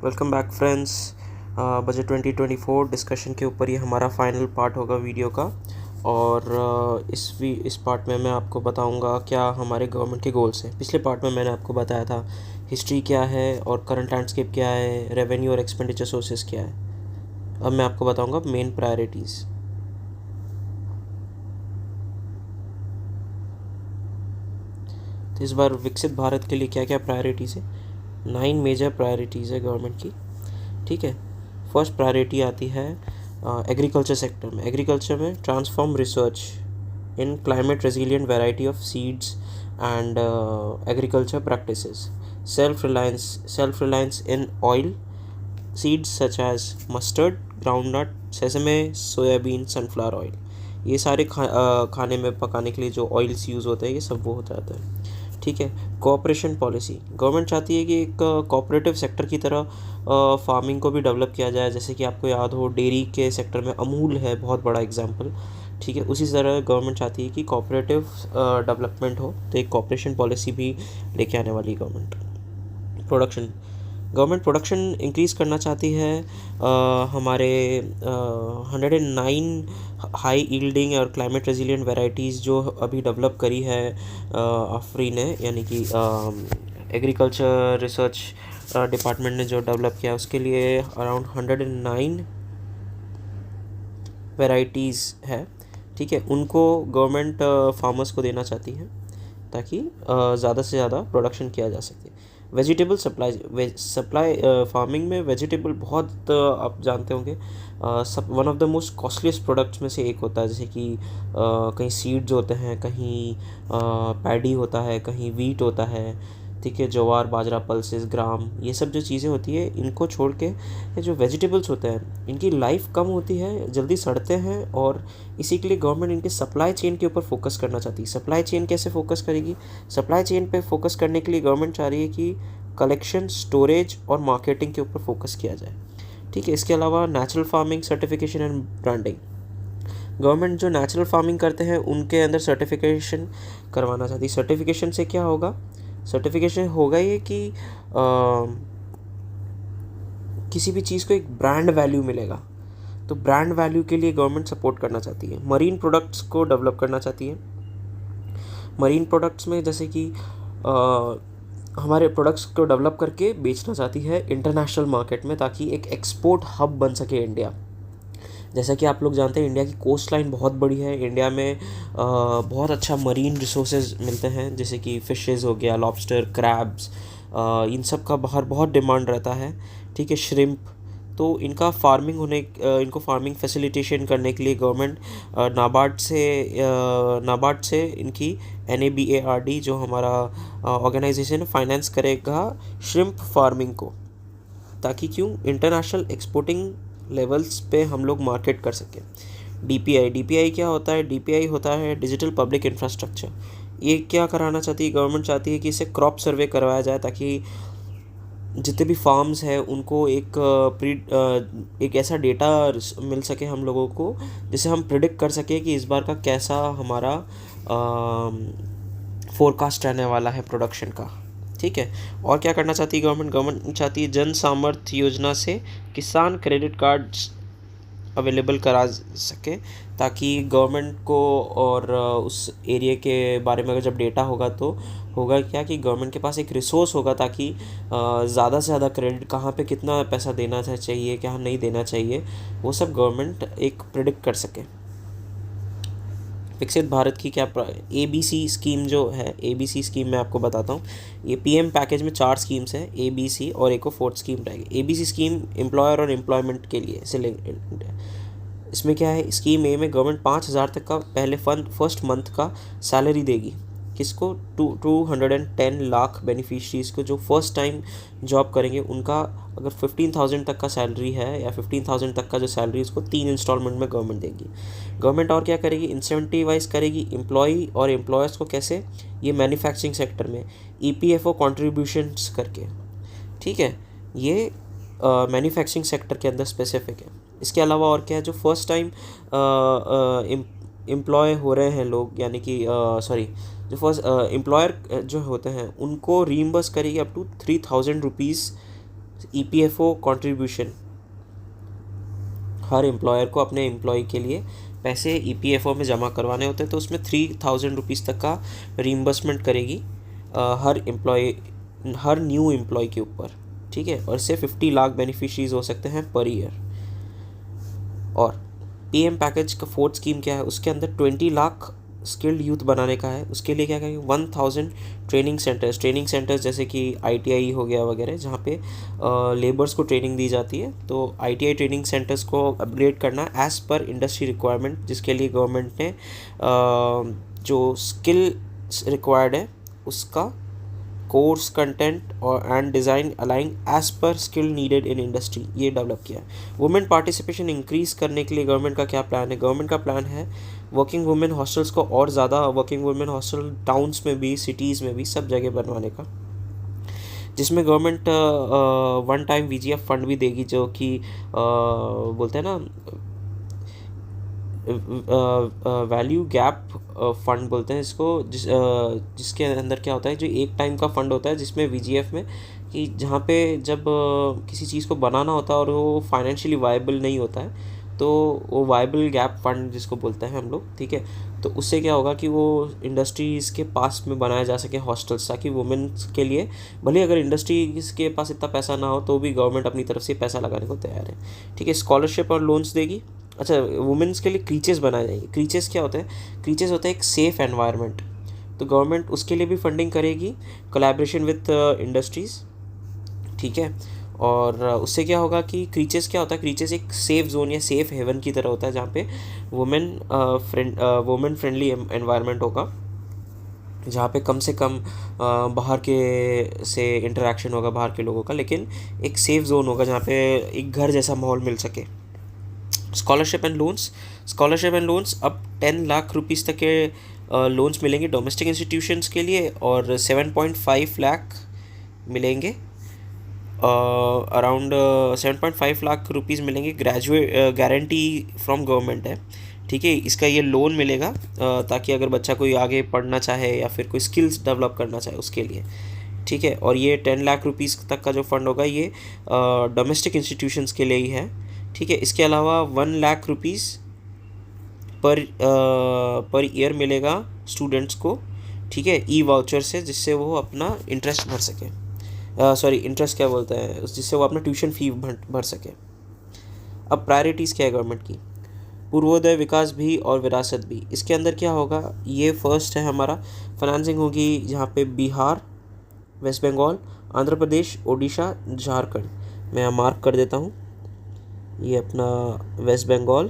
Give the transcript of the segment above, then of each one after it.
Welcome back friends. Budget 2024 discussion के ऊपर ये हमारा फाइनल पार्ट होगा वीडियो का। और इस पार्ट में मैं आपको बताऊंगा क्या हमारे गवर्नमेंट के गोल्स हैं। पिछले पार्ट में मैंने आपको बताया था हिस्ट्री क्या है और करंट लैंडस्केप क्या है, रेवेन्यू और एक्सपेंडिचर सोर्सेज क्या है। अब मैं आपको बताऊंगा मेन प्रायोरिटीज़। तो इस बार विकसित भारत के लिए क्या क्या प्रायोरिटीज़ है। 9 मेजर प्रायोरिटीज़ है गवर्नमेंट की। ठीक है, फर्स्ट प्रायोरिटी आती है एग्रीकल्चर सेक्टर में। एग्रीकल्चर में transform research in climate resilient variety of seeds and agriculture practices, self reliance in oil seeds such as mustard, groundnut, sesame, soybean, sunflower oil. ये सारे खाने में पकाने के लिए जो ऑयल्स यूज़ होते हैं ये सब वो हो जाता है। ठीक है, कोऑपरेशन पॉलिसी। गवर्नमेंट चाहती है कि एक कोऑपरेटिव सेक्टर की तरह फार्मिंग को भी डेवलप किया जाए। जैसे कि आपको याद हो डेयरी के सेक्टर में अमूल है बहुत बड़ा एग्जांपल। ठीक है, उसी तरह गवर्नमेंट चाहती है कि कोऑपरेटिव डेवलपमेंट हो, तो एक कोऑपरेशन पॉलिसी भी लेके आने वाली government. Production, government production increase करना चाहती है। हमारे 109 हाई यील्डिंग और क्लाइमेट रेजिलिएंट वैरायटीज़ जो अभी डेवलप करी है आफरी ने, यानी कि एग्रीकल्चर रिसर्च डिपार्टमेंट ने जो डेवलप किया उसके लिए अराउंड 109 वैरायटीज़ है। ठीक है, उनको गवर्नमेंट फार्मर्स को देना चाहती है ताकि ज़्यादा से ज़्यादा प्रोडक्शन किया जा सके। वेजिटेबल सप्लाई फार्मिंग में वेजिटेबल बहुत आप जानते होंगे सब one of the most costliest products में से एक होता है। जैसे कि कहीं सीड्स होते हैं, कहीं पैडी होता है, कहीं वीट होता है। ठीक है, ज्वार, बाजरा, पल्सेस, ग्राम, ये सब जो चीज़ें होती है इनको छोड़ के ये जो वेजिटेबल्स होते हैं इनकी लाइफ कम होती है, जल्दी सड़ते हैं, और इसी के लिए गवर्नमेंट इनके सप्लाई चेन के ऊपर फोकस करना चाहती है। सप्लाई चेन कैसे फोकस करेगी? सप्लाई चेन पे फोकस करने के लिए गवर्नमेंट चाह रही है कि कलेक्शन, स्टोरेज और मार्केटिंग के ऊपर फोकस किया जाए। ठीक है, इसके अलावा natural farming, certification and branding. Government जो नेचुरल फार्मिंग करते हैं उनके अंदर सर्टिफिकेशन करवाना चाहती है। सर्टिफिकेशन से क्या होगा? सर्टिफिकेशन होगा ये कि किसी भी चीज़ को एक ब्रांड वैल्यू मिलेगा, तो ब्रांड वैल्यू के लिए गवर्नमेंट सपोर्ट करना चाहती है। मरीन प्रोडक्ट्स को डेवलप करना चाहती है। मरीन प्रोडक्ट्स में जैसे कि हमारे प्रोडक्ट्स को डेवलप करके बेचना चाहती है इंटरनेशनल मार्केट में, ताकि एक एक्सपोर्ट हब बन सके इंडिया। जैसा कि आप लोग जानते हैं इंडिया की कोस्ट लाइन बहुत बड़ी है। इंडिया में बहुत अच्छा मरीन रिसोर्सेज मिलते हैं, जैसे कि फ़िशेज़ हो गया, लॉबस्टर, क्रैब्स, इन सब का बाहर बहुत डिमांड रहता है। ठीक है, श्रिम्प। तो इनका इनको फार्मिंग फैसिलिटेशन करने के लिए गवर्नमेंट नाबार्ड से इनकी NABARD जो हमारा ऑर्गेनाइजेशन फाइनेंस करेगा श्रिम्प फार्मिंग को, ताकि इंटरनेशनल एक्सपोर्टिंग लेवल्स पे हम लोग मार्केट कर सकें। DPI क्या होता है? DPI होता है डिजिटल पब्लिक इंफ्रास्ट्रक्चर। ये क्या कराना चाहती है? गवर्नमेंट चाहती है कि इसे क्रॉप सर्वे करवाया जाए, ताकि जितने भी फार्म्स हैं उनको एक ऐसा डेटा मिल सके हम लोगों को, जिससे हम प्रिडिक्ट कर सके कि इस बार का कैसा हमारा फोरकास्ट रहने वाला है प्रोडक्शन का। ठीक है, और क्या करना चाहती है गवर्नमेंट चाहती है जन सामर्थ्य योजना से किसान क्रेडिट कार्ड्स अवेलेबल करा सके, ताकि गवर्नमेंट को और उस एरिया के बारे में अगर जब डेटा होगा तो होगा क्या कि गवर्नमेंट के पास एक रिसोर्स होगा, ताकि ज़्यादा से ज़्यादा क्रेडिट कहाँ पे कितना पैसा देना चाहिए, क्या नहीं देना चाहिए, वो सब गवर्नमेंट एक प्रिडिक्ट कर सके। विकसित भारत की क्या ABC स्कीम जो है, ABC स्कीम मैं आपको बताता हूँ। ये PM पैकेज में 4 स्कीम्स है, ABC, और एक 4th स्कीम रहेगी। ABC स्कीम एम्प्लॉयर और एम्प्लॉयमेंट के लिए इसमें क्या है? स्कीम ए में गवर्नमेंट 5,000 तक का पहले फर्स्ट मंथ का सैलरी देगी। किसको? 210 लाख बेनिफिशरीज़ को जो फर्स्ट टाइम जॉब करेंगे उनका। अगर 15,000 तक का सैलरी है या 15,000 तक का जो सैलरी उसको 3 इंस्टॉलमेंट में गवर्नमेंट देगी। गवर्नमेंट और क्या करेगी? इंसेंटिवाइज करेगी एम्प्लॉई और एम्प्लॉयर्स को। कैसे? ये मैन्युफैक्चरिंग सेक्टर में EPFO कॉन्ट्रीब्यूशंस करके। ठीक है, ये मैन्युफैक्चरिंग सेक्टर के अंदर स्पेसिफिक है। इसके अलावा और क्या है? जो फर्स्ट टाइम एम्प्लॉय हो रहे हैं लोग, यानी कि जो फर्स्ट एम्प्लॉयर जो होते हैं उनको रीइंबर्स करेगी up to 3,000 rupees EPFO contribution, हर एम्प्लॉयर को अपने एम्प्लॉय के लिए पैसे EPFO में जमा करवाने होते हैं, तो उसमें 3000 रुपीज़ तक का रीइंबर्समेंट करेगी हर न्यू एम्प्लॉय के ऊपर, ठीक है। और इससे 50 लाख बेनिफिशरीज हो सकते हैं पर ईयर। और PM पैकेज का फोर्थ स्कीम क्या है, उसके अंदर 20 लाख स्किल्ड यूथ बनाने का है। उसके लिए क्या करेंगे, 1000 ट्रेनिंग सेंटर्स जैसे कि ITI हो गया वगैरह, जहाँ पे लेबर्स को ट्रेनिंग दी जाती है। तो ITI ट्रेनिंग सेंटर्स को अपग्रेड करना एज़ पर इंडस्ट्री रिक्वायरमेंट, जिसके लिए गवर्नमेंट ने जो स्किल रिक्वायर्ड है उसका कोर्स कंटेंट और एंड डिज़ाइन अलाइन एज पर स्किल नीडेड इन इंडस्ट्री, ये डेवलप किया है। वुमेन पार्टिसिपेशन इंक्रीज़ करने के लिए गवर्नमेंट का क्या प्लान है, गवर्नमेंट का प्लान है वर्किंग वुमेन हॉस्टल्स को और ज़्यादा, वर्किंग वुमेन हॉस्टल टाउन्स में भी, सिटीज़ में भी, सब जगह बनवाने का, जिसमें government one time VGF fund भी देगी, जो कि बोलते हैं ना वैल्यू गैप फंड बोलते हैं इसको, जिसके अंदर क्या होता है, जो एक टाइम का फंड होता है जिसमें VGF में, कि जहाँ पे जब किसी चीज़ को बनाना होता है और वो फाइनेंशियली वायबल नहीं होता है, तो वो वायबल गैप फंड जिसको बोलते हैं हम लोग, ठीक है। तो उससे क्या होगा कि वो इंडस्ट्रीज़ के पास में बनाया जा सके हॉस्टल्स, ताकि वुमेन्स के लिए, भले अगर इंडस्ट्रीज़ के पास इतना पैसा ना हो तो भी गवर्नमेंट अपनी तरफ से पैसा लगाने को तैयार है, ठीक है। स्कॉलरशिप और लोन्स देगी। अच्छा, वुमेन्स के लिए क्रीचेस बनाए जाएंगे। क्रीचेस क्या होते हैं, क्रीचेस होता है एक सेफ़ एनवायरनमेंट, तो गवर्नमेंट उसके लिए भी फंडिंग करेगी, कोलैबोरेशन विथ इंडस्ट्रीज़, ठीक है। और उससे क्या होगा कि क्रीचेस क्या होता है, क्रीचेस एक सेफ़ जोन या सेफ़ हेवन की तरह होता है, जहाँ पे वुमेन फ्रेंडली एनवायरनमेंट होगा, जहाँ पे कम से कम बाहर के से इंटरेक्शन होगा बाहर के लोगों का, लेकिन एक सेफ़ जोन होगा जहाँ पे एक घर जैसा माहौल मिल सके। स्कॉलरशिप एंड लोन्स अब 10 लाख रुपीज़ तक के लोन्स मिलेंगे डोमेस्टिक इंस्टीट्यूशंस के लिए, और 7.5 लाख मिलेंगे, अराउंड 7.5 लाख रुपीज़ मिलेंगे ग्रेजुएट गारंटी फ्रॉम गवर्नमेंट है, ठीक है। इसका ये लोन मिलेगा ताकि अगर बच्चा कोई आगे पढ़ना चाहे या फिर कोई स्किल्स डेवलप करना चाहे उसके लिए, ठीक है। और ये 10 लाख रुपीज़ तक का जो फंड होगा ये डोमेस्टिक इंस्टीट्यूशंस के लिए ही है, ठीक है। इसके अलावा 1 लाख रुपीज़ पर ईयर मिलेगा स्टूडेंट्स को, ठीक है, वाउचर से, जिससे वो अपना इंटरेस्ट भर सके, इंटरेस्ट क्या बोलते हैं, जिससे वो अपना ट्यूशन फी भर सके। अब प्रायोरिटीज़ क्या है गवर्नमेंट की, पूर्वोदय, विकास भी और विरासत भी। इसके अंदर क्या होगा, ये फर्स्ट है हमारा, फाइनेंसिंग होगी जहाँ पे बिहार, वेस्ट बंगाल, आंध्र प्रदेश, ओडिशा, झारखंड। मैं यहाँ मार्क कर देता हूँ, ये अपना वेस्ट बंगाल,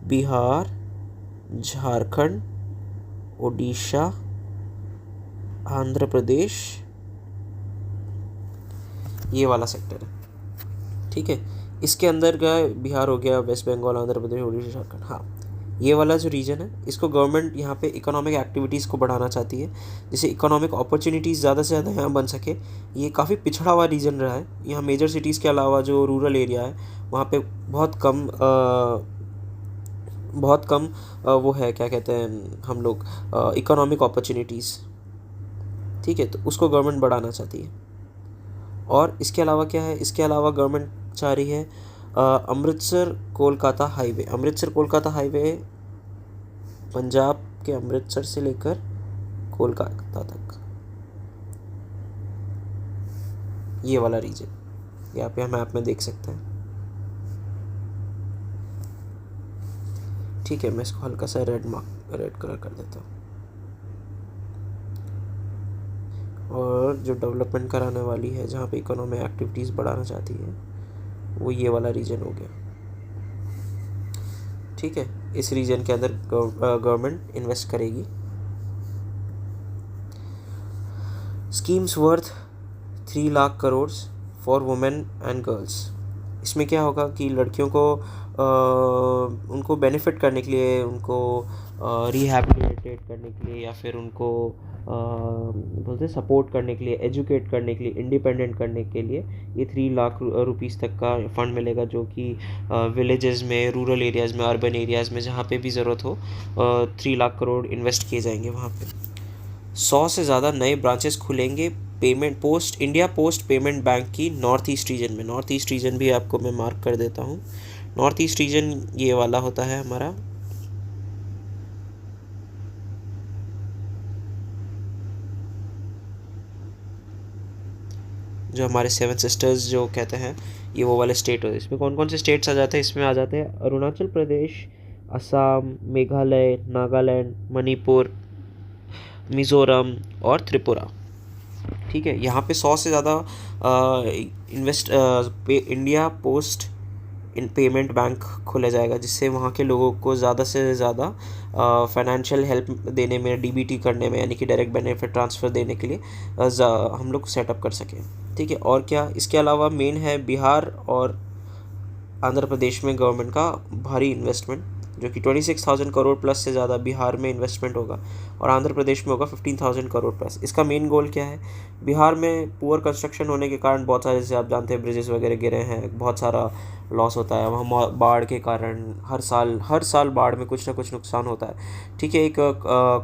बिहार, झारखंड, ओडिशा, आंध्र प्रदेश, ये वाला सेक्टर है, ठीक है। इसके अंदर का बिहार हो गया, वेस्ट बंगाल, आंध्र प्रदेश, ओडिशा, झारखंड, हाँ, ये वाला जो रीजन है, इसको गवर्नमेंट यहाँ पे इकोनॉमिक एक्टिविटीज़ को बढ़ाना चाहती है, जिससे इकोनॉमिक अपॉर्चुनिटीज़ ज़्यादा से ज़्यादा यहाँ बन सके। ये काफ़ी पिछड़ा हुआ रीजन रहा है, यहाँ मेजर सिटीज़ के अलावा जो रूरल एरिया है वहाँ पे बहुत कम वो है, क्या कहते हैं हम लोग, इकोनॉमिक अपॉर्चुनिटीज़, ठीक है। तो उसको गवर्नमेंट बढ़ाना चाहती है। और इसके अलावा क्या है, इसके अलावा गवर्नमेंट चाह रही है अमृतसर कोलकाता हाईवे, पंजाब के अमृतसर से लेकर कोलकाता तक, ये वाला रीजन यहाँ पे हम मैप में देख सकते हैं, ठीक है। मैं इसको हल्का सा रेड कलर कर देता हूँ। और जो डेवलपमेंट कराने वाली है, जहाँ पे इकोनॉमिक एक्टिविटीज़ बढ़ाना चाहती है, वो ये वाला रीजन हो गया, ठीक है। इस रीजन के अंदर गवर्नमेंट इन्वेस्ट करेगी। Schemes worth 3 lakh crore for women and girls. इसमें क्या होगा कि लड़कियों को उनको बेनिफिट करने के लिए, उनको रिहैबिलिटेट करने के लिए, या फिर उनको बोलते सपोर्ट करने के लिए, एजुकेट करने के लिए, इंडिपेंडेंट करने के लिए ये 3 लाख रुपीज़ तक का फंड मिलेगा, जो कि विलेजेस में, रूरल एरियाज़ में, अर्बन एरियाज़ में जहाँ पे भी ज़रूरत हो 3 लाख करोड़ इन्वेस्ट किए जाएंगे वहाँ पे। 100 से ज़्यादा नए ब्रांचेस खुलेंगे इंडिया पोस्ट पेमेंट बैंक की नॉर्थ ईस्ट रीजन में, नॉर्थ ईस्ट रीजन भी आपको मैं मार्क कर देता हूँ। नॉर्थ ईस्ट रीजन ये वाला होता है हमारा, जो हमारे सेवन सिस्टर्स जो कहते हैं, ये वो वाले स्टेट होते हैं। इसमें कौन कौन से स्टेट्स आ जाते हैं? इसमें आ जाते हैं अरुणाचल प्रदेश, असम, मेघालय, नागालैंड, मणिपुर, मिज़ोरम और त्रिपुरा। ठीक है, यहाँ पे 100 से ज़्यादा इंडिया पोस्ट इन पेमेंट बैंक खोला जाएगा, जिससे वहाँ के लोगों को ज़्यादा से ज़्यादा फाइनेंशियल हेल्प देने में, डीबीटी करने में, यानी कि डायरेक्ट बेनिफिट ट्रांसफ़र देने के लिए हम लोग सेटअप कर सकें। ठीक है, और क्या इसके अलावा मेन है बिहार और आंध्र प्रदेश में गवर्नमेंट का भारी इन्वेस्टमेंट, जो कि 26,000 करोड़ प्लस से ज़्यादा बिहार में इन्वेस्टमेंट होगा और आंध्र प्रदेश में होगा 15,000 करोड़ प्लस। इसका मेन गोल क्या है? बिहार में पुअर कंस्ट्रक्शन होने के कारण बहुत सारे, जैसे आप जानते हैं, ब्रिजेस वगैरह गिरे हैं, बहुत सारा लॉस होता है वहाँ बाढ़ के कारण। हर साल बाढ़ में कुछ ना कुछ नुकसान होता है। ठीक है, एक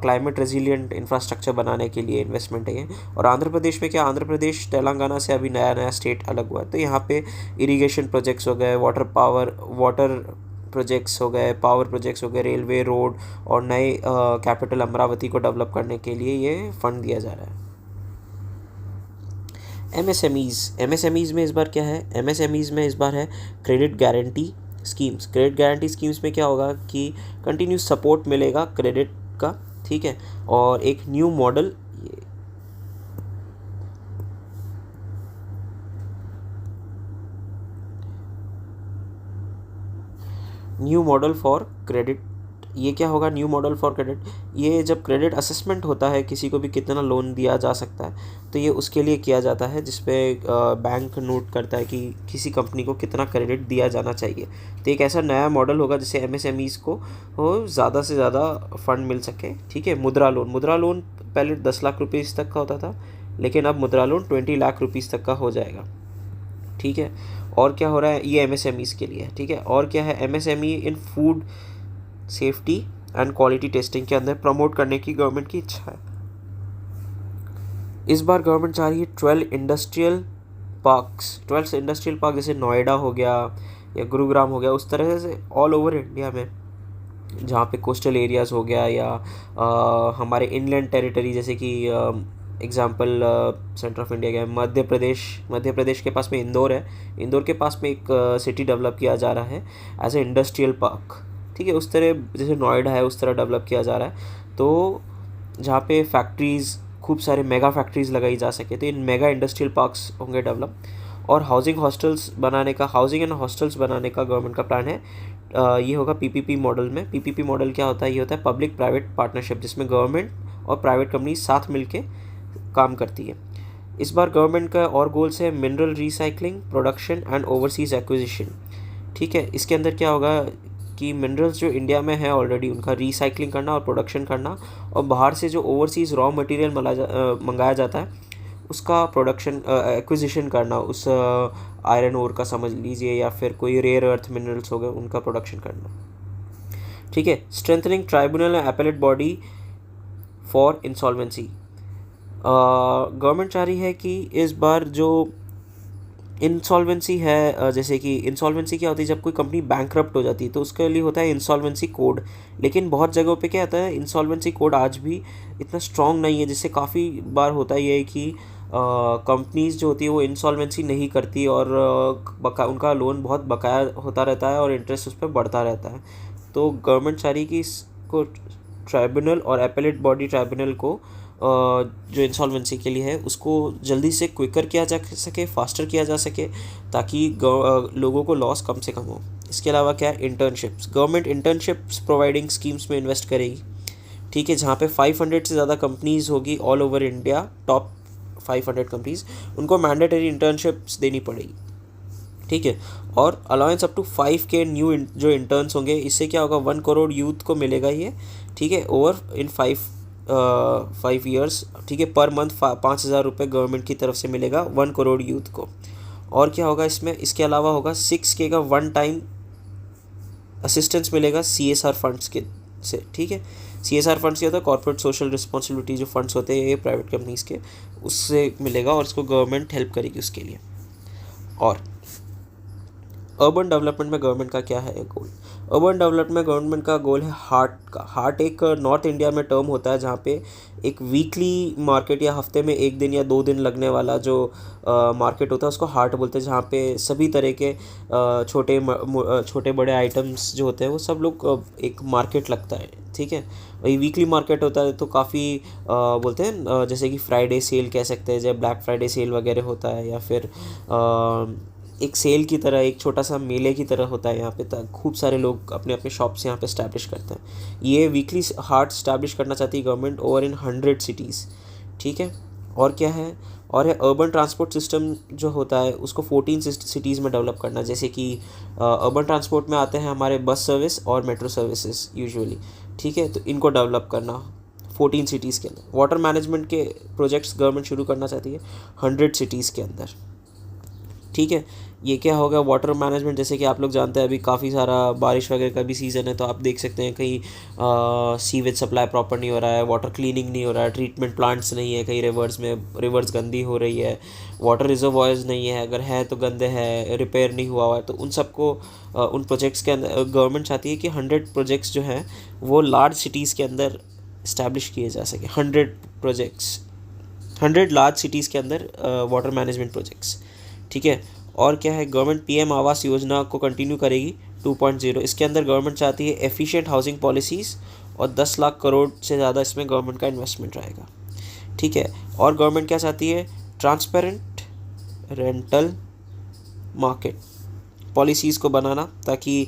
क्लाइमेट रेजिलिएंट इंफ्रास्ट्रक्चर बनाने के लिए इन्वेस्टमेंट है ये। और आंध्र प्रदेश में क्या, आंध्र प्रदेश तेलंगाना से अभी नया स्टेट अलग हुआ है, तो यहाँ पे इरीगेशन प्रोजेक्ट्स हो गए, वाटर प्रोजेक्ट्स हो गए, पावर प्रोजेक्ट्स हो गए, रेलवे, रोड और नए कैपिटल अमरावती को डेवलप करने के लिए ये फंड दिया जा रहा है। एमएसएमईज़ में इस बार क्या है? एमएसएमईज़ में इस बार है credit guarantee schemes. Credit guarantee schemes में क्या होगा कि कंटिन्यूस सपोर्ट मिलेगा क्रेडिट का। ठीक है, और एक न्यू मॉडल फॉर क्रेडिट। ये क्या होगा? न्यू मॉडल फॉर क्रेडिट, ये जब क्रेडिट असेसमेंट होता है किसी को भी कितना लोन दिया जा सकता है, तो ये उसके लिए किया जाता है, जिसपे बैंक नोट करता है कि किसी कंपनी को कितना क्रेडिट दिया जाना चाहिए। तो एक ऐसा नया मॉडल होगा जिससे एमएसएमईज़ को ज़्यादा से ज़्यादा फंड मिल सके। ठीक है, मुद्रा लोन पहले 10 लाख रुपीज़ तक का होता था, लेकिन अब मुद्रा लोन 20 लाख रुपीज़ तक का हो जाएगा। ठीक है, और क्या हो रहा है? ये एमएसएमईज़ के लिए है। ठीक है, और क्या है? MSME in food safety and quality testing के अंदर प्रमोट करने की गवर्नमेंट की इच्छा है। इस बार गवर्नमेंट चाह रही है 12 इंडस्ट्रियल पार्क, जैसे नोएडा हो गया या गुरुग्राम हो गया, उस तरह से ऑल ओवर इंडिया में, जहाँ पे कोस्टल एरियाज़ हो गया या हमारे इनलैंड टेरिटरी, जैसे कि एग्जाम्पल सेंटर ऑफ इंडिया गया मध्य प्रदेश के पास में इंदौर है, इंदौर के पास में एक सिटी डेवलप किया जा रहा है एज ए इंडस्ट्रियल पार्क। ठीक है, उस तरह जैसे नोएडा है उस तरह डेवलप किया जा रहा है, तो जहाँ पे फैक्ट्रीज़, खूब सारे मेगा फैक्ट्रीज़ लगाई जा सके, तो इन मेगा इंडस्ट्रियल पार्क्स होंगे डेवलप। और हाउसिंग एंड हॉस्टल्स बनाने का गवर्नमेंट का प्लान है। ये होगा पीपीपी मॉडल में। पीपीपी मॉडल क्या होता है? ये होता है पब्लिक प्राइवेट पार्टनरशिप, जिसमें गवर्नमेंट और प्राइवेट कंपनी साथ मिलके काम करती है। इस बार गवर्नमेंट का और गोल्स है mineral recycling, production and overseas acquisition. ठीक है, इसके अंदर क्या होगा कि मिनरल्स जो इंडिया में है ऑलरेडी, उनका रिसाइकलिंग करना और प्रोडक्शन करना, और बाहर से जो ओवरसीज़ रॉ मटेरियल मंगाया जाता है उसका प्रोडक्शन एक्विजिशन करना, उस आयरन ओर का समझ लीजिए, या फिर कोई रेयर अर्थ मिनरल्स हो गए, उनका प्रोडक्शन करना। ठीक है, strengthening tribunal and appellate body for insolvency. Government चाह रही है कि इस बार जो इंसॉल्वेंसी है, जैसे कि इंसॉल्वेंसी क्या होती है? जब कोई कंपनी बैंकरप्ट हो जाती है तो उसके लिए होता है इंसॉल्वेंसी कोड, लेकिन बहुत जगहों पे क्या होता है, इंसॉल्वेंसी कोड आज भी इतना स्ट्रॉन्ग नहीं है, जिससे काफ़ी बार होता ये है कि कंपनीज जो होती है वो इंसॉल्वेंसी नहीं करती और उनका लोन बहुत बकाया होता रहता है और इंटरेस्ट उस पर बढ़ता रहता है। तो गवर्नमेंट चाह रही कि इसको ट्राइब्यूनल और एपेलेट बॉडी ट्राइब्यूनल को जो इंसॉल्वेंसी के लिए है उसको जल्दी से क्विकर किया जा सके, फास्टर किया जा सके, ताकि लोगों को लॉस कम से कम हो। इसके अलावा क्या है? Internships. Government internships providing schemes में इन्वेस्ट करेगी। ठीक है, जहाँ पे 500 से ज़्यादा कंपनीज़ होगी all over India, top 500 companies, उनको मैंडेटरी इंटर्नशिप्स देनी पड़ेगी। ठीक है, और allowance up to 5K new जो इंटर्न्स होंगे, इससे क्या होगा? 1 करोड़ यूथ को मिलेगा ये। ठीक है, ओवर इन 5 ईयर्स। ठीक है, पर मंथ 5,000 रुपये गवर्नमेंट की तरफ से मिलेगा 1 करोड़ यूथ को। और क्या होगा इसमें? इसके अलावा होगा 6K का 1 टाइम असिस्टेंस मिलेगा CSR फंड्स के से। ठीक है, CSR फंड्स क्या होता है, कॉर्पोरेट सोशल रिस्पॉन्सिबिलिटी जो फंड्स होते हैं ये प्राइवेट कंपनीज़ के, उससे मिलेगा और इसको गवर्नमेंट हेल्प करेगी उसके लिए। और अर्बन डेवलपमेंट में गवर्नमेंट का क्या है गोल? अर्बन डेवलपमेंट में गवर्नमेंट का गोल है हार्ट का। हार्ट एक नॉर्थ इंडिया में टर्म होता है जहाँ पे एक वीकली मार्केट या हफ्ते में 1 दिन या 2 दिन लगने वाला जो मार्केट होता है उसको हार्ट बोलते हैं, जहाँ पे सभी तरह के छोटे बड़े आइटम्स जो होते हैं वो सब लोग एक मार्केट लगता है, ठीक है। वही वीकली मार्केट होता है तो काफ़ी बोलते हैं जैसे कि फ्राइडे सेल कह सकते हैं, जब ब्लैक फ्राइडे सेल वगैरह होता है, या फिर एक सेल की तरह, एक छोटा सा मेले की तरह होता है यहाँ पे, खूब सारे लोग अपने अपने शॉप्स यहाँ पे स्टैब्लिश करते हैं। ये वीकली हार्ट स्टैब्लिश करना चाहती है गवर्नमेंट ओवर इन 100 सिटीज़, ठीक है। और क्या है, और है अर्बन ट्रांसपोर्ट सिस्टम जो होता है उसको 14 सिटीज़ में डेवलप करना, जैसे कि अर्बन ट्रांसपोर्ट में आते हैं हमारे बस सर्विस और मेट्रो सर्विसेज यूजुअली, ठीक है। तो इनको डेवलप करना 14 सिटीज़ के अंदर। वाटर मैनेजमेंट के प्रोजेक्ट्स गवर्नमेंट शुरू करना चाहती है 100 सिटीज़ के अंदर, ठीक है। ये क्या होगा वाटर मैनेजमेंट, जैसे कि आप लोग जानते हैं अभी काफ़ी सारा बारिश वगैरह का भी सीज़न है, तो आप देख सकते हैं कहीं सीवेज सप्लाई प्रॉपर नहीं हो रहा है, वाटर क्लीनिंग नहीं हो रहा है, ट्रीटमेंट प्लांट्स नहीं है, कहीं रिवर्स गंदी हो रही है, वाटर रिजर्वॉयर्स नहीं है, अगर है तो गंदे हैं, रिपेयर नहीं हुआ है। तो उन सबको उन प्रोजेक्ट्स के अंदर गवर्नमेंट चाहती है कि 100 प्रोजेक्ट्स जो हैं वो लार्ज सिटीज़ के अंदर इस्टेब्लिश किए जा सके। 100 लार्ज सिटीज़ के अंदर वाटर मैनेजमेंट प्रोजेक्ट्स, ठीक है। और क्या है, गवर्नमेंट PM आवास योजना को कंटिन्यू करेगी 2.0। इसके अंदर गवर्नमेंट चाहती है एफिशिएंट हाउसिंग पॉलिसीज़ और 10 लाख करोड़ से ज़्यादा इसमें गवर्नमेंट का इन्वेस्टमेंट रहेगा, ठीक है। और गवर्नमेंट क्या चाहती है, ट्रांसपेरेंट रेंटल मार्केट पॉलिसीज़ को बनाना, ताकि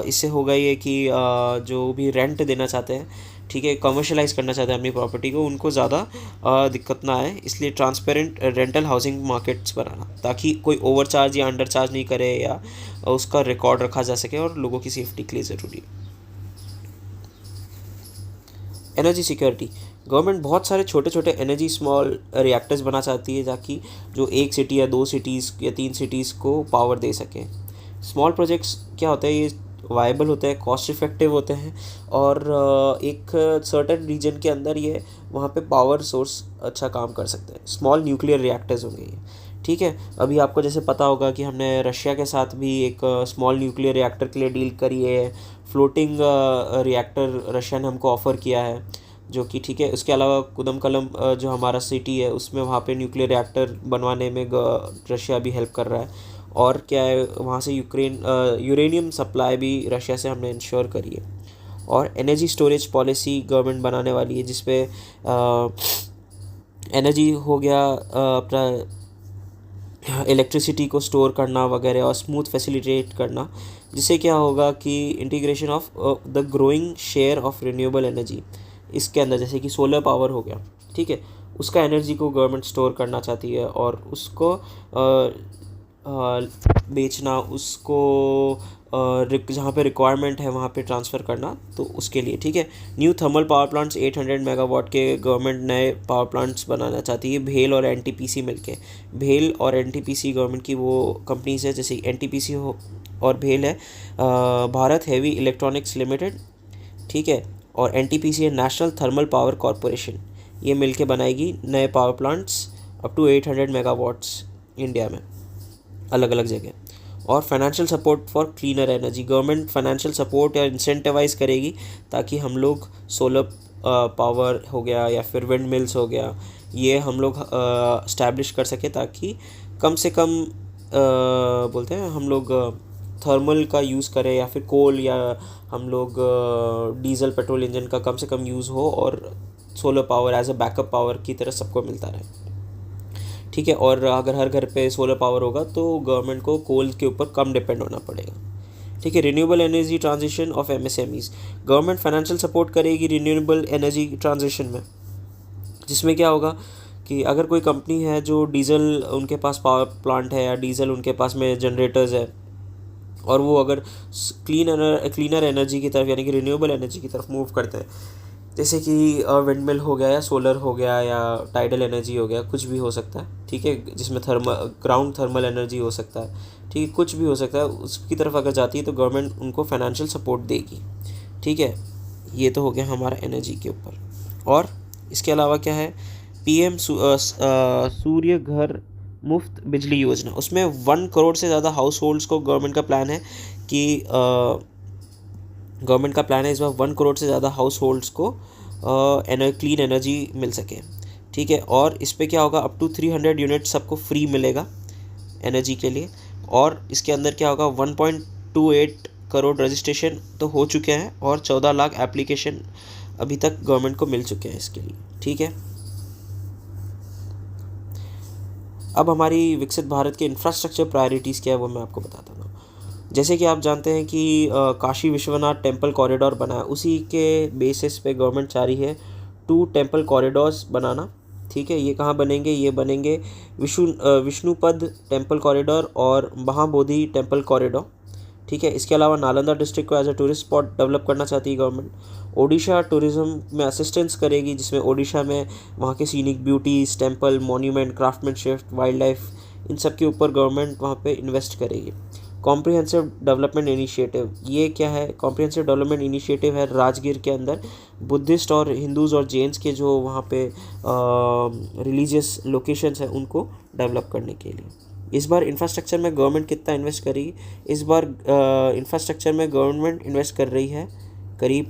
इससे होगा ये कि जो भी रेंट देना चाहते हैं, ठीक है, कमर्शलाइज करना चाहते हैं अपनी प्रॉपर्टी को, उनको ज़्यादा दिक्कत ना आए, इसलिए ट्रांसपेरेंट रेंटल हाउसिंग मार्केट्स बनाना, ताकि कोई ओवर चार्ज या अंडर चार्ज नहीं करे, या उसका रिकॉर्ड रखा जा सके, और लोगों की सेफ्टी के लिए ज़रूरी है। एनर्जी सिक्योरिटी, गवर्नमेंट बहुत सारे छोटे छोटे एनर्जी स्मॉल रिएक्टर्स बना चाहती है, ताकि जो 1 सिटी या 2 सिटीज़ या 3 सिटीज़ को पावर दे सकें। स्मॉल प्रोजेक्ट्स क्या होता है, ये वायबल होते हैं, कॉस्ट इफ़ेक्टिव होते हैं, और एक सर्टेन रीजन के अंदर ये वहाँ पे पावर सोर्स अच्छा काम कर सकते हैं। स्मॉल न्यूक्लियर रिएक्टर्स होंगे ये, ठीक है। अभी आपको जैसे पता होगा कि हमने रशिया के साथ भी एक स्मॉल न्यूक्लियर रिएक्टर के लिए डील करी है, फ्लोटिंग रिएक्टर रशिया ने हमको ऑफ़र किया है, जो कि ठीक है। उसके अलावा कुदमकलम जो हमारा सिटी है उसमें वहाँ पे न्यूक्लियर रिएक्टर बनवाने में रशिया भी हेल्प कर रहा है। और क्या है, वहाँ से यूरेनियम सप्लाई भी रशिया से हमने इंश्योर करी है। और एनर्जी स्टोरेज पॉलिसी गवर्नमेंट बनाने वाली है, जिसपे एनर्जी हो गया अपना इलेक्ट्रिसिटी को स्टोर करना वगैरह, और स्मूथ फैसिलिटेट करना, जिससे क्या होगा कि integration of the growing share of renewable energy इसके अंदर, जैसे कि सोलर पावर हो गया, ठीक है, उसका एनर्जी को गवर्नमेंट स्टोर करना चाहती है, और उसको बेचना, उसको जहाँ पे रिक्वायरमेंट है वहाँ पे ट्रांसफ़र करना, तो उसके लिए, ठीक है। New thermal power plants 800 megawatt के गवर्नमेंट नए पावर प्लांट्स बनाना चाहती है, भेल और NTPC मिलके। भेल और NTPC गवर्नमेंट की वो कंपनीज है, जैसे NTPC हो और भेल है भारत हेवी इलेक्ट्रॉनिक्स लिमिटेड, ठीक है, और NTPC है नेशनल थर्मल पावर कॉरपोरेशन। ये मिलके बनाएगी नए power plants up to 800 megawatts India में, अलग अलग जगह। और financial support for cleaner energy, government financial support या इंसेंटिवाइज करेगी, ताकि हम लोग सोलर पावर हो गया या फिर विंड मिल्स हो गया, ये हम लोग इस्टेब्लिश कर सके, ताकि कम से कम बोलते हैं हम लोग थर्मल का यूज़ करें, या फिर कोल, या हम लोग डीजल पेट्रोल इंजन का कम से कम यूज़ हो, और solar power as a backup power की तरह सबको मिलता रहे, ठीक है। और अगर हर घर पे सोलर पावर होगा तो गवर्नमेंट को कोल के ऊपर कम डिपेंड होना पड़ेगा, ठीक है। Renewable energy transition of MSMEs, government financial support करेगी रिन्यूएबल एनर्जी ट्रांजिशन में, जिसमें क्या होगा कि अगर कोई कंपनी है जो डीजल उनके पास पावर प्लांट है, या डीजल उनके पास में जनरेटर्स है, और वो अगर क्लीनर एनर्जी की तरफ यानी कि रिन्यूएबल एनर्जी की तरफ मूव करते हैं, जैसे कि विंडमिल हो गया, या सोलर हो गया, या टाइडल एनर्जी हो गया, कुछ भी हो सकता है, ठीक है, जिसमें ग्राउंड थर्मल एनर्जी हो सकता है, ठीक है, कुछ भी हो सकता है, उसकी तरफ अगर जाती है तो गवर्नमेंट उनको फाइनेंशियल सपोर्ट देगी, ठीक है। ये तो हो गया हमारा एनर्जी के ऊपर। और इसके अलावा क्या है, पीएम सूर्य घर मुफ्त बिजली योजना, उसमें 1 करोड़ से ज़्यादा हाउस होल्ड्स को गवर्नमेंट का प्लान है कि इस बार 1 करोड़ से ज़्यादा हाउस होल्ड्स को क्लीन एनर्जी मिल सके। ठीक है, और इस पर क्या होगा, अप टू 300 यूनिट सबको फ्री मिलेगा एनर्जी के लिए। और इसके अंदर क्या होगा, 1.28 करोड़ रजिस्ट्रेशन तो हो चुके हैं और 14 लाख एप्लीकेशन अभी तक गवर्नमेंट को मिल चुके हैं इसके लिए। ठीक है, अब हमारी विकसित भारत के इंफ्रास्ट्रक्चर प्रायोरिटीज़ क्या है वो मैं आपको बताता हूँ। जैसे कि आप जानते हैं कि काशी विश्वनाथ टेम्पल कॉरिडोर बना है, उसी के बेसिस पे गवर्नमेंट चाह रही है 2 टेम्पल कॉरिडोर्स बनाना। ठीक है, ये कहाँ बनेंगे, ये बनेंगे विष्णुपद टेम्पल कॉरिडोर और महाबोधि टेम्पल कॉरिडोर। ठीक है, इसके अलावा नालंदा डिस्ट्रिक्ट को as a tourist spot develop करना चाहती है गवर्नमेंट। ओडिशा टूरिज्म में असिस्टेंस करेगी, जिसमें ओडिशा में वहाँ के scenic beauties, temple, monument, craftsmanship, wildlife, इन सब के ऊपर गवर्नमेंट वहाँ पे इन्वेस्ट करेगी। कॉम्प्रिहेंसिव डेवलपमेंट इनिशिएटिव, ये क्या है, कॉम्प्रिहेंसिव डेवलपमेंट इनिशिएटिव है राजगीर के अंदर बुद्धिस्ट और हिंदूज़ और जैन्स के जो वहाँ पे रिलीजियस लोकेशंस हैं उनको डेवलप करने के लिए। इस बार इंफ्रास्ट्रक्चर में गवर्नमेंट कितना इन्वेस्ट करेगी, इस बार इंफ्रास्ट्रक्चर में गवर्नमेंट इन्वेस्ट कर रही है करीब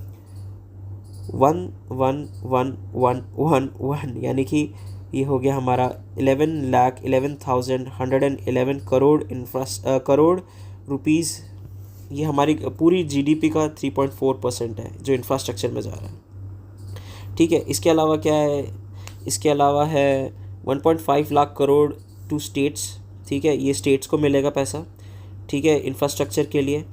111111, यानी कि ये हो गया हमारा 11,11,111 करोड़ रुपीज़। ये हमारी पूरी जीडीपी का 3.4% है जो इंफ्रास्ट्रक्चर में जा रहा है। ठीक है, इसके अलावा क्या है, इसके अलावा है 1.5 लाख करोड़ टू स्टेट्स। ठीक है, ये स्टेट्स को मिलेगा पैसा। ठीक है, इंफ्रास्ट्रक्चर के लिए।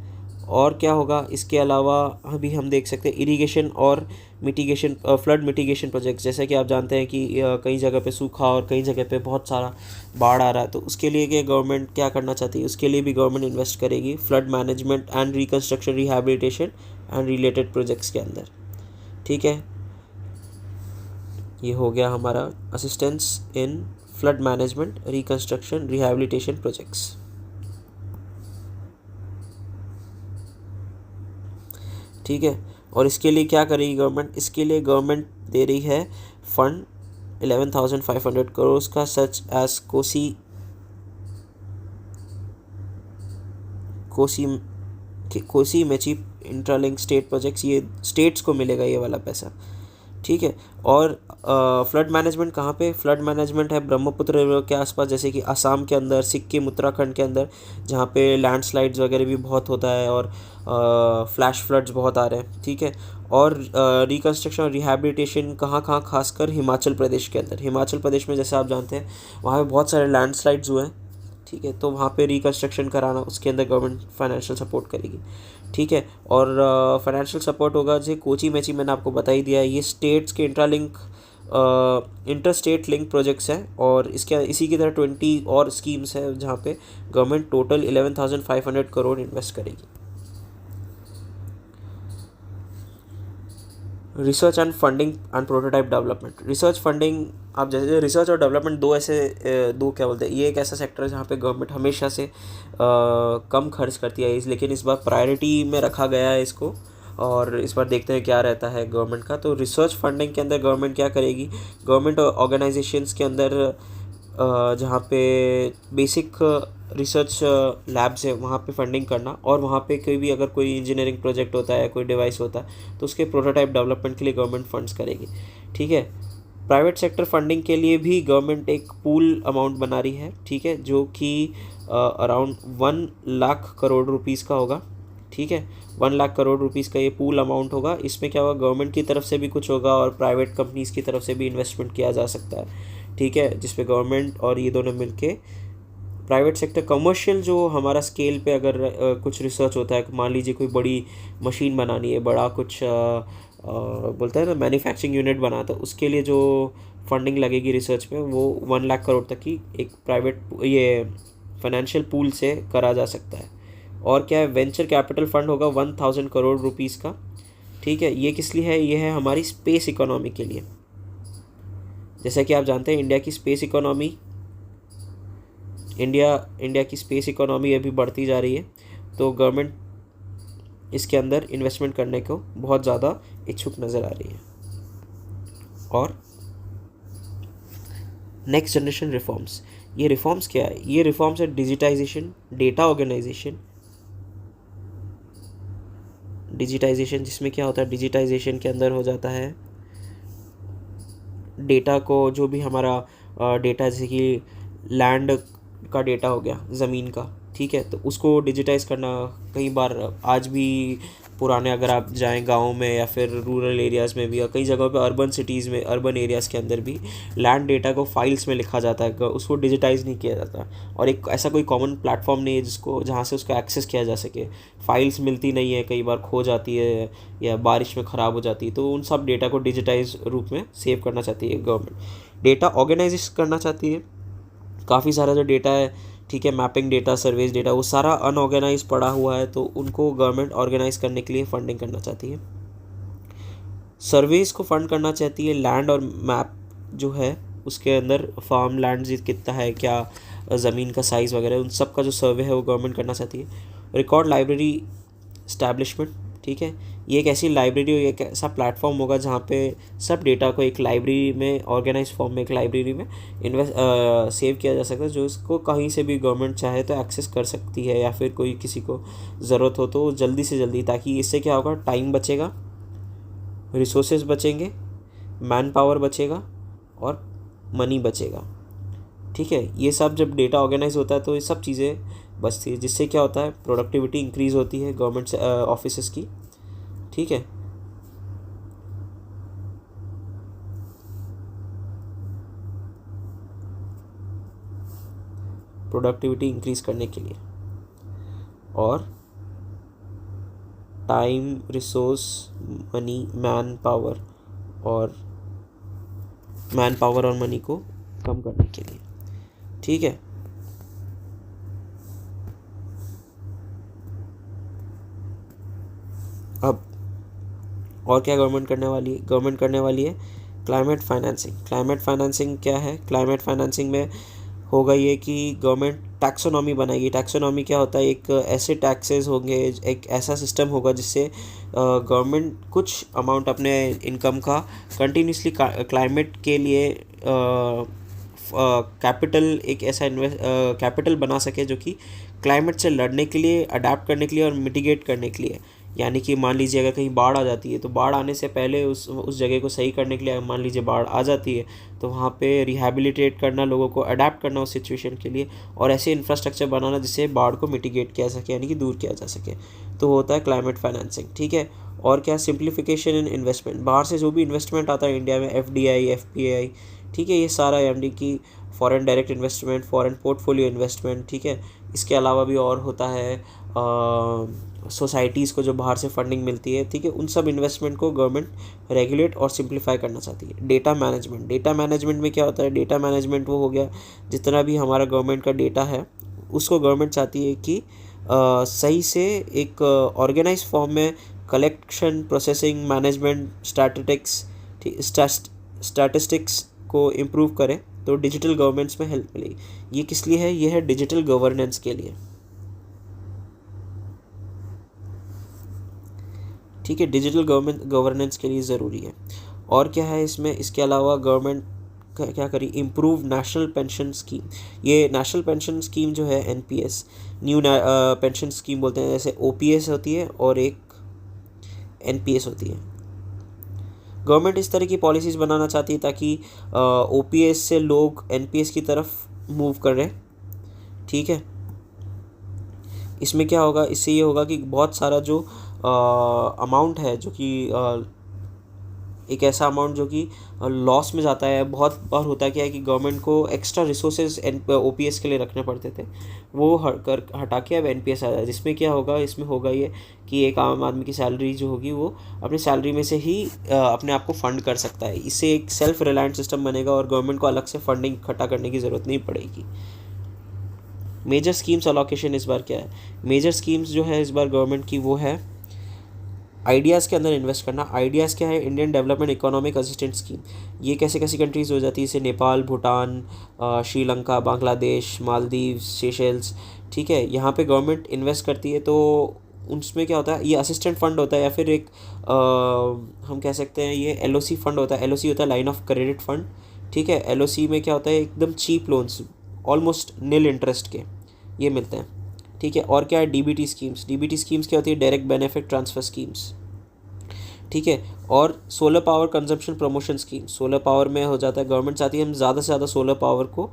और क्या होगा, इसके अलावा अभी हम देख सकते हैं इरिगेशन और मिटिगेशन, फ्लड मिटिगेशन प्रोजेक्ट्स। जैसे कि आप जानते हैं कि कई जगह पे सूखा और कई जगह पे बहुत सारा बाढ़ आ रहा है, तो उसके लिए कि गवर्नमेंट क्या करना चाहती है, उसके लिए भी गवर्नमेंट इन्वेस्ट करेगी flood management and reconstruction, rehabilitation and related projects के अंदर। ठीक है, ये हो गया हमारा assistance in flood management, reconstruction, rehabilitation projects. ठीक है, और इसके लिए क्या करेगी गवर्नमेंट, इसके लिए गवर्नमेंट दे रही है फंड 11,500 करोड़ का, such as Kosi Mechi intralink state projects, ये स्टेट्स को मिलेगा ये वाला पैसा। ठीक है, और फ्लड मैनेजमेंट कहाँ पे, फ्लड मैनेजमेंट है ब्रह्मपुत्र रिवर के आसपास, जैसे कि असम के अंदर, सिक्किम, उत्तराखंड के अंदर, जहाँ पे लैंडस्लाइड्स वगैरह भी बहुत होता है और फ्लैश फ्लड्स बहुत आ रहे हैं। ठीक है, और रिकन्स्ट्रक्शन और रिहैबिलिटेशन कहाँ कहाँ, खासकर हिमाचल प्रदेश के अंदर। हिमाचल प्रदेश में जैसे आप जानते हैं वहाँ पे बहुत सारे लैंडस्लाइड्स हुए हैं। ठीक है, तो वहाँ पे रिकन्स्ट्रक्शन कराना, उसके अंदर गवर्नमेंट फाइनेंशियल सपोर्ट करेगी। ठीक है, और फाइनेंशियल सपोर्ट होगा जैसे कोची मेची, मैंने आपको बता ही दिया है, ये स्टेट्स के इंटर स्टेट लिंक प्रोजेक्ट्स हैं। और इसी की तरह 20 और स्कीम्स है जहाँ पे गवर्नमेंट टोटल 11,500 करोड़ इन्वेस्ट करेगी। Research and funding and prototype development, research funding, आप जैसे रिसर्च और डेवलपमेंट दो क्या बोलते हैं, ये एक ऐसा सेक्टर है जहाँ पे गवर्नमेंट हमेशा से कम खर्च करती है, लेकिन इस बार प्रायोरिटी में रखा गया है इसको। और इस बार देखते हैं क्या रहता है गवर्नमेंट का। तो रिसर्च फंडिंग के अंदर गवर्नमेंट क्या करेगी, गवर्नमेंट ऑर्गेनाइजेशंस के अंदर जहाँ पे बेसिक रिसर्च लैब्स है वहाँ पे फंडिंग करना, और वहाँ पे कोई भी अगर कोई इंजीनियरिंग प्रोजेक्ट होता है, कोई डिवाइस होता है, तो उसके प्रोटोटाइप डेवलपमेंट के लिए गवर्नमेंट फंड्स करेगी। ठीक है, प्राइवेट सेक्टर फंडिंग के लिए भी गवर्नमेंट एक पूल अमाउंट बना रही है। ठीक है, जो कि अराउंड 1 लाख करोड़ रुपीज़ का होगा। ठीक है, 1 लाख करोड़ रुपीज़ का ये पूल अमाउंट होगा। इसमें क्या होगा, गवर्नमेंट की तरफ से भी कुछ होगा और प्राइवेट कंपनीज़ की तरफ से भी इन्वेस्टमेंट किया जा सकता है। ठीक है, जिसपे गवर्नमेंट और ये दोनों मिलके प्राइवेट सेक्टर, कमर्शियल जो हमारा स्केल पे अगर कुछ रिसर्च होता है, मान लीजिए कोई बड़ी मशीन बनानी है, बड़ा कुछ बोलते हैं ना मैन्युफैक्चरिंग यूनिट बना, तो उसके लिए जो फंडिंग लगेगी रिसर्च में वो 1 लाख करोड़ तक की एक प्राइवेट ये फाइनेंशियल पूल से करा जा सकता है। और क्या है, वेंचर कैपिटल फंड होगा 1,000 करोड़ रुपीज़ का। ठीक है, ये किस लिए है, ये है हमारी स्पेस इकोनॉमी के लिए। जैसा कि आप जानते हैं इंडिया की स्पेस इकोनॉमी अभी बढ़ती जा रही है, तो गवर्नमेंट इसके अंदर इन्वेस्टमेंट करने को बहुत ज़्यादा इच्छुक नज़र आ रही है। और नेक्स्ट जनरेशन रिफॉर्म्स, ये रिफॉर्म्स क्या है? ये रिफॉर्म्स है डिजिटाइजेशन, डेटा ऑर्गेनाइजेशन। डिजिटाइजेशन जिसमें क्या होता है, डिजिटाइजेशन के अंदर हो जाता है डेटा को, जो भी हमारा डेटा, जैसे कि लैंड का डेटा हो गया, ज़मीन का, ठीक है, तो उसको डिजिटाइज करना। कई बार आज भी पुराने, अगर आप जाएं गाँव में या फिर रूरल एरियाज़ में भी, या कई जगहों पे अर्बन सिटीज़ में, अर्बन एरियाज़ के अंदर भी लैंड डेटा को फाइल्स में लिखा जाता है, उसको डिजिटाइज नहीं किया जाता। और एक ऐसा कोई कॉमन प्लेटफॉर्म नहीं है जिसको, जहाँ से उसका एक्सेस किया जा सके। फाइल्स मिलती नहीं है, कई बार खो जाती है या बारिश में ख़राब हो जाती है, तो उन सब डेटा को डिजिटाइज रूप में सेव करना चाहती है गवर्नमेंट। डेटा ऑर्गेनाइज करना चाहती है। काफ़ी सारा जो डेटा है, ठीक है, मैपिंग डेटा, सर्वेज डेटा, वो सारा अनऑर्गेनाइज पड़ा हुआ है, तो उनको गवर्नमेंट ऑर्गेनाइज करने के लिए फंडिंग करना चाहती है। सर्वेज को फंड करना चाहती है। लैंड और मैप जो है उसके अंदर फार्म लैंड कितना है, क्या ज़मीन का साइज़ वगैरह, उन सब का जो सर्वे है वो गवर्नमेंट करना चाहती है। रिकॉर्ड लाइब्रेरी इस्टेब्लिशमेंट, ठीक है, ये एक ऐसी लाइब्रेरी, एक ऐसा प्लेटफॉर्म होगा जहाँ पे सब डेटा को एक लाइब्रेरी में, ऑर्गेनाइज फॉर्म में एक लाइब्रेरी में सेव किया जा सकता है, जो इसको कहीं से भी गवर्नमेंट चाहे तो एक्सेस कर सकती है, या फिर कोई किसी को ज़रूरत हो तो जल्दी से जल्दी। ताकि इससे क्या होगा, टाइम बचेगा, रिसोर्सेज बचेंगे, मैन पावर बचेगा और मनी बचेगा। ठीक है, ये सब जब डेटा ऑर्गेनाइज होता है तो ये सब चीज़ें बचती है, जिससे क्या होता है, प्रोडक्टिविटी इंक्रीज़ होती है गवर्नमेंट ऑफिसेस की। ठीक है, प्रोडक्टिविटी इंक्रीज़ करने के लिए, और time, resource, money, man power और मनी को कम करने के लिए। ठीक है, अब और क्या गवर्नमेंट करने वाली है? गवर्नमेंट करने वाली है क्लाइमेट फाइनेंसिंग। क्लाइमेट फाइनेंसिंग क्या है? क्लाइमेट फाइनेंसिंग में होगा ये कि गवर्नमेंट टैक्सोनॉमी बनाएगी। टैक्सोनॉमी क्या होता है? एक ऐसे टैक्सेस होंगे, एक ऐसा सिस्टम होगा जिससे गवर्नमेंट कुछ अमाउंट अपने इनकम का कंटिन्यूसली क्लाइमेट के लिए कैपिटल, एक ऐसा कैपिटल बना सके जो कि क्लाइमेट से लड़ने के लिए, अडेप्ट करने के लिए और मिटिगेट करने के लिए। यानी कि मान लीजिए अगर कहीं बाढ़ आ जाती है तो बाढ़ आने से पहले उस जगह को सही करने के लिए, मान लीजिए बाढ़ आ जाती है तो वहाँ पे रिहैबिलिटेट करना, लोगों को अडेप्ट करना उस सिचुएशन के लिए, और ऐसे इंफ्रास्ट्रक्चर बनाना जिससे बाढ़ को मिटिगेट किया जा सके, यानी कि दूर किया जा सके, तो होता है क्लाइमेट फाइनेंसिंग। ठीक है, और क्या? सिंप्लीफिकेशन इन इन्वेस्टमेंट। बाहर से जो भी इन्वेस्टमेंट आता है इंडिया में, FDI, FPI, ठीक है, ये सारा, यानी कि foreign direct investment, foreign portfolio investment, ठीक है, इसके अलावा भी और होता है सोसाइटीज़ को जो बाहर से फंडिंग मिलती है, ठीक है, उन सब इन्वेस्टमेंट को गवर्नमेंट रेगुलेट और सिंप्लीफाई करना चाहती है। Data management. डेटा मैनेजमेंट में क्या होता है? डेटा मैनेजमेंट वो हो गया, जितना भी हमारा गवर्नमेंट का डेटा है उसको गवर्नमेंट चाहती है कि सही से एक ऑर्गेनाइज फॉर्म में कलेक्शन, प्रोसेसिंग, मैनेजमेंट, स्टैटिस्टिक्स को इम्प्रूव करें, तो डिजिटल गवर्नमेंट्स में हेल्प मिलेगी। ये किस लिए है? ये है डिजिटल गवर्नेंस के लिए। ठीक है, डिजिटल गवर्नेंस के लिए ज़रूरी है। और क्या है इसमें? इसके अलावा गवर्नमेंट क्या करी? Improve national pension scheme. ये नेशनल पेंशन स्कीम जो है, NPS, न्यू पेंशन स्कीम बोलते हैं, जैसे OPS होती है और एक NPS होती है। गवर्नमेंट इस तरह की पॉलिसीज़ बनाना चाहती है ताकि OPS से लोग NPS की तरफ मूव करें। ठीक है, इसमें क्या होगा? इससे ये होगा कि बहुत सारा जो अमाउंट है, जो कि एक ऐसा अमाउंट जो कि लॉस में जाता है, बहुत बार होता है क्या है कि गवर्नमेंट को एक्स्ट्रा रिसोर्सेज OPS के लिए रखने पड़ते थे, वो हटा के अब NPS आ जाए। जिसमें क्या होगा? इसमें होगा ये कि एक आम आदमी की सैलरी जो होगी वो अपनी सैलरी में से ही अपने आप को फंड कर सकता है। इससे एक सेल्फ रिलायंट सिस्टम बनेगा और गवर्नमेंट को अलग से फंडिंग इकट्ठा करने की ज़रूरत नहीं पड़ेगी। मेजर स्कीम्स अलोकेशन इस बार क्या है? मेजर स्कीम्स जो है इस बार गवर्नमेंट की वो है आइडियाज़ के अंदर इन्वेस्ट करना। आइडियाज़ क्या है? Indian development economic assistance scheme. ये कैसे कैसी कंट्रीज़ हो जाती है? जैसे नेपाल, भूटान, श्रीलंका, बांग्लादेश, मालदीव, सेशेल्स। ठीक है, यहाँ पे गवर्नमेंट इन्वेस्ट करती है तो उसमें क्या होता है, ये असिस्टेंट फंड होता है या फिर एक हम कह सकते हैं ये LOC फंड होता है। LOC होता है लाइन ऑफ क्रेडिट फंड, ठीक है। LOC में क्या होता है, एकदम cheap loans, almost nil interest के ये मिलते हैं, ठीक है। और क्या है, DBT स्कीम्स। DBT स्कीम्स क्या होती है, डायरेक्ट बेनिफिट ट्रांसफ़र स्कीम्स, ठीक है। और solar power consumption promotion scheme, solar power में हो जाता है, गवर्नमेंट चाहती है हम ज़्यादा से ज़्यादा सोलर पावर को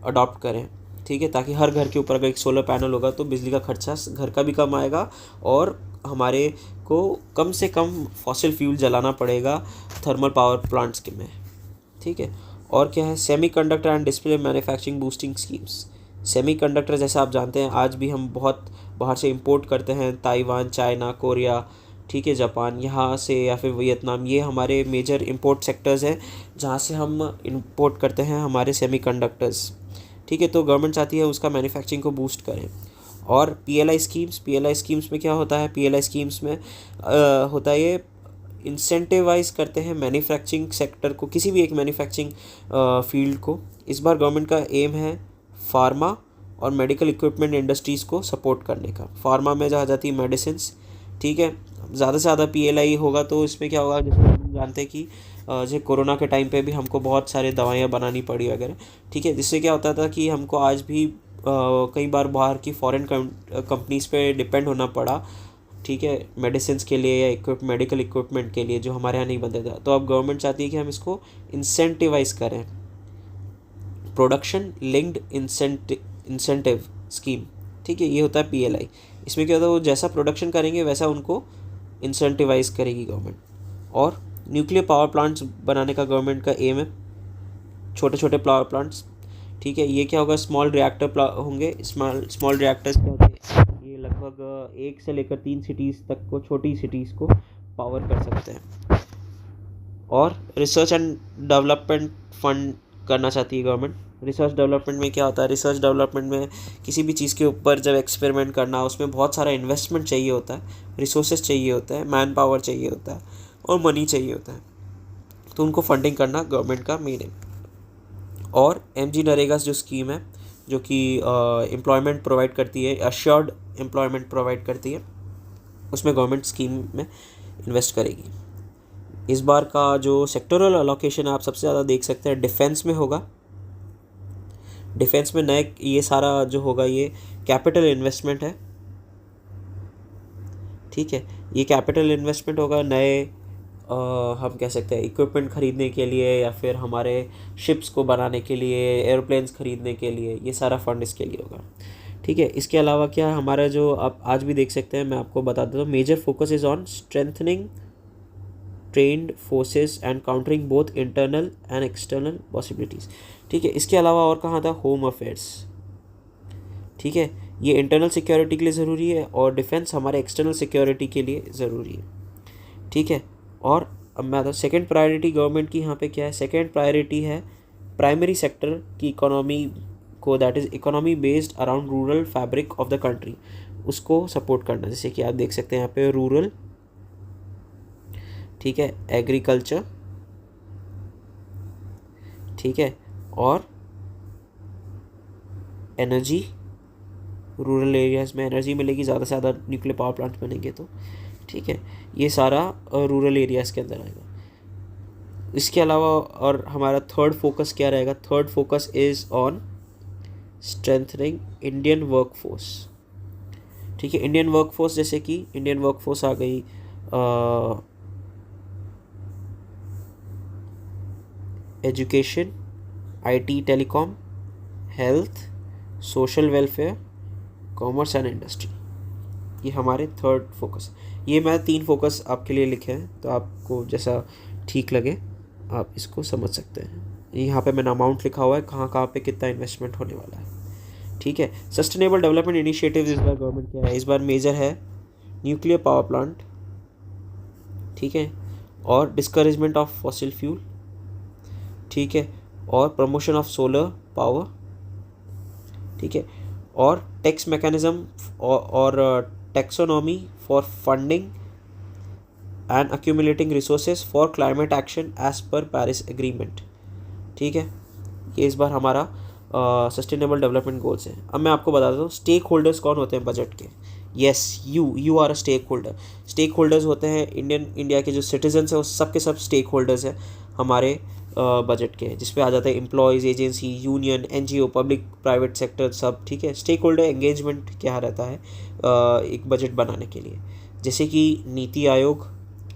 अडॉप्ट करें, ठीक है, ताकि हर घर के ऊपर अगर एक सोलर पैनल होगा तो बिजली का खर्चा घर का भी कम आएगा और हमारे को कम से कम फॉसिल फ्यूल जलाना पड़ेगा थर्मल पावर प्लांट्स के में, ठीक है। और क्या है, semiconductor and display manufacturing boosting schemes. Semiconductor जैसा आप जानते हैं आज भी हम बहुत बाहर से इंपोर्ट करते हैं, ताइवान, चाइना, कोरिया, ठीक है, जापान, यहाँ से या फिर वियतनाम, ये हमारे मेजर इंपोर्ट सेक्टर्स हैं जहाँ से हम इंपोर्ट करते हैं हमारे सेमीकंडक्टर्स, ठीक है। तो गवर्नमेंट चाहती है उसका मैन्युफैक्चरिंग को बूस्ट करें। और PLI स्कीम्स में क्या होता है, PLI स्कीम्स में होता है ये इंसेंटिवाइज करते हैं मैन्युफैक्चरिंग सेक्टर को, किसी भी एक मैन्युफैक्चरिंग फील्ड को। इस बार गवर्नमेंट का एम है फार्मा और मेडिकल इक्विपमेंट इंडस्ट्रीज़ को सपोर्ट करने का। फार्मा में जहाँ जाती है मेडिसिन्स, ठीक है, ज़्यादा से ज़्यादा PLI होगा तो इसमें क्या होगा, जैसे हम जानते हैं कि जैसे कोरोना के टाइम पे भी हमको बहुत सारे दवाइयाँ बनानी पड़ी वगैरह, ठीक है, जिससे क्या होता था कि हमको आज भी कई बार बाहर की फॉरेन कंपनीज़ पे डिपेंड होना पड़ा, ठीक है, मेडिसिन्स के लिए या मेडिकल इक्विपमेंट के लिए जो हमारे यहाँ नहीं बनते थे। तो अब गवर्नमेंट चाहती है कि हम इसको इंसेंटिवाइज करें, प्रोडक्शन लिंक्ड इंसेंटिव स्कीम, ठीक है, ये होता है PLI। इसमें क्या होता है, वो जैसा प्रोडक्शन करेंगे वैसा उनको इंसेंटिवाइज करेगी गवर्नमेंट। और न्यूक्लियर पावर प्लांट्स बनाने का गवर्नमेंट का एम है, छोटे छोटे पावर प्लांट्स, ठीक है। ये क्या होगा, स्मॉल रिएक्टर होंगे। स्मॉल रिएक्टर्स क्या होते हैं, ये लगभग 1 से लेकर 3 सिटीज़ तक को, छोटी सिटीज़ को पावर कर सकते हैं। और रिसर्च एंड डेवलपमेंट फंड करना चाहती है गवर्नमेंट। रिसर्च डेवलपमेंट में क्या होता है, रिसर्च डेवलपमेंट में किसी भी चीज़ के ऊपर जब एक्सपेरिमेंट करना, उसमें बहुत सारा इन्वेस्टमेंट चाहिए होता है, रिसोर्सेज चाहिए होता है, मैन पावर चाहिए होता है और मनी चाहिए होता है, तो उनको फंडिंग करना गवर्नमेंट का मेन है। और MG नरेगा जो स्कीम है, जो कि एम्प्लॉयमेंट प्रोवाइड करती है, अश्योर्ड एम्प्लॉयमेंट प्रोवाइड करती है, उसमें गवर्नमेंट स्कीम में इन्वेस्ट करेगी। इस बार का जो सेक्टोरल अलोकेशन आप सबसे ज़्यादा देख सकते हैं डिफेंस में होगा। डिफेंस में नए ये सारा जो होगा ये कैपिटल इन्वेस्टमेंट है, ठीक है, ये कैपिटल इन्वेस्टमेंट होगा नए हम कह सकते हैं इक्विपमेंट ख़रीदने के लिए या फिर हमारे शिप्स को बनाने के लिए, एयरप्लेन्स ख़रीदने के लिए, ये सारा फंड इसके लिए होगा, ठीक है। इसके अलावा क्या हमारा जो आप आज भी देख सकते हैं, मैं आपको बता देता हूँ, major focus is on strengthening trend forces and countering both internal and external possibilities, ठीक है। इसके अलावा और कहाँ था, होम अफेयर्स, ठीक है, ये इंटरनल सिक्योरिटी के लिए ज़रूरी है और डिफेंस हमारे एक्सटर्नल सिक्योरिटी के लिए ज़रूरी है, ठीक है। और अब मैं आता हूँ सेकेंड प्रायोरिटी गवर्नमेंट की यहाँ पे क्या है, सेकेंड प्रायोरिटी है प्राइमरी सेक्टर की इकोनॉमी को, that is economy based around rural fabric of the country, उसको सपोर्ट करना। जैसे कि आप देख सकते हैं यहाँ पे रूरल, ठीक है, एग्रीकल्चर, ठीक है, और एनर्जी। रूरल एरियाज़ में एनर्जी मिलेगी, ज़्यादा से ज़्यादा न्यूक्लियर पावर प्लांट बनेंगे तो, ठीक है, ये सारा रूरल एरियाज़ के अंदर आएगा। इसके अलावा और हमारा थर्ड फोकस क्या रहेगा, third focus is on strengthening Indian workforce, ठीक है। इंडियन वर्कफोर्स जैसे कि इंडियन वर्कफोर्स आ गई education, IT, telecom, health, social welfare, commerce and industry, ये हमारे थर्ड फोकस। ये मैं 3 फोकस आपके लिए लिखे हैं, तो आपको जैसा ठीक लगे आप इसको समझ सकते हैं। यहाँ पे मैंने अमाउंट लिखा हुआ है, कहाँ कहाँ पे कितना इन्वेस्टमेंट होने वाला है, ठीक है। सस्टेनेबल डेवलपमेंट इनिशिएटिव्स इस बार गवर्नमेंट क्या है, इस बार मेजर है न्यूक्लियर पावर प्लांट, ठीक है, और डिस्करेजमेंट ऑफ फॉसिल फ्यूल, ठीक है, और प्रमोशन ऑफ सोलर पावर, ठीक है, और टैक्स मैकेनिज्म और taxonomy for funding and accumulating resources for climate action as per Paris agreement, ठीक है। ये इस बार हमारा सस्टेनेबल डेवलपमेंट गोल्स हैं। अब मैं आपको बता देता हूँ स्टेक होल्डर्स कौन होते हैं बजट के। Yes, you are a stakeholder. Stakeholders होते हैं इंडिया के जो सिटीजन्स हैं वो सब के सब स्टेक होल्डर्स हैं हमारे बजट के, जिसपे आ जाते हैं employees, agency, union, NGO, public private sector सब। ठीक है, स्टेक होल्डर एंगेजमेंट क्या रहता है एक बजट बनाने के लिए, जैसे कि NITI Aayog,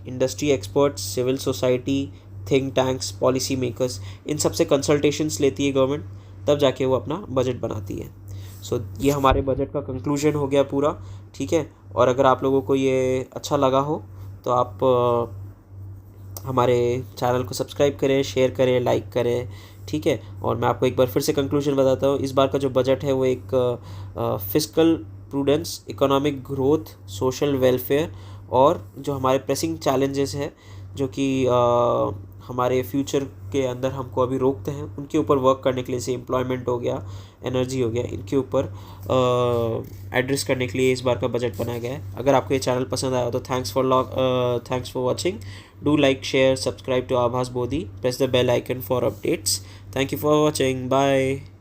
industry experts, civil society, think tanks, policy makers, इन सब से कंसल्टेशंस लेती है गवर्नमेंट, तब जाके वो अपना बजट बनाती है। सो ये हमारे बजट का कंक्लूजन हो गया पूरा। ठीक है, और अगर आप लोगों को ये अच्छा लगा हो तो आप हमारे चैनल को सब्सक्राइब करें, शेयर करें, लाइक करें। ठीक है, और मैं आपको एक बार फिर से कंक्लूजन बताता हूँ। इस बार का जो बजट है वो एक fiscal prudence, economic growth, social welfare और जो हमारे प्रेसिंग चैलेंजेस हैं जो कि हमारे फ्यूचर के अंदर हमको अभी रोकते हैं, उनके ऊपर वर्क करने के लिए, जैसे एम्प्लॉयमेंट हो गया, एनर्जी हो गया, इनके ऊपर एड्रेस करने के लिए इस बार का बजट बनाया गया है। अगर आपको ये चैनल पसंद आया तो thanks for watching. Do like, share, subscribe to Abhas Bodhi, press the bell icon for updates. Thank you for watching, bye.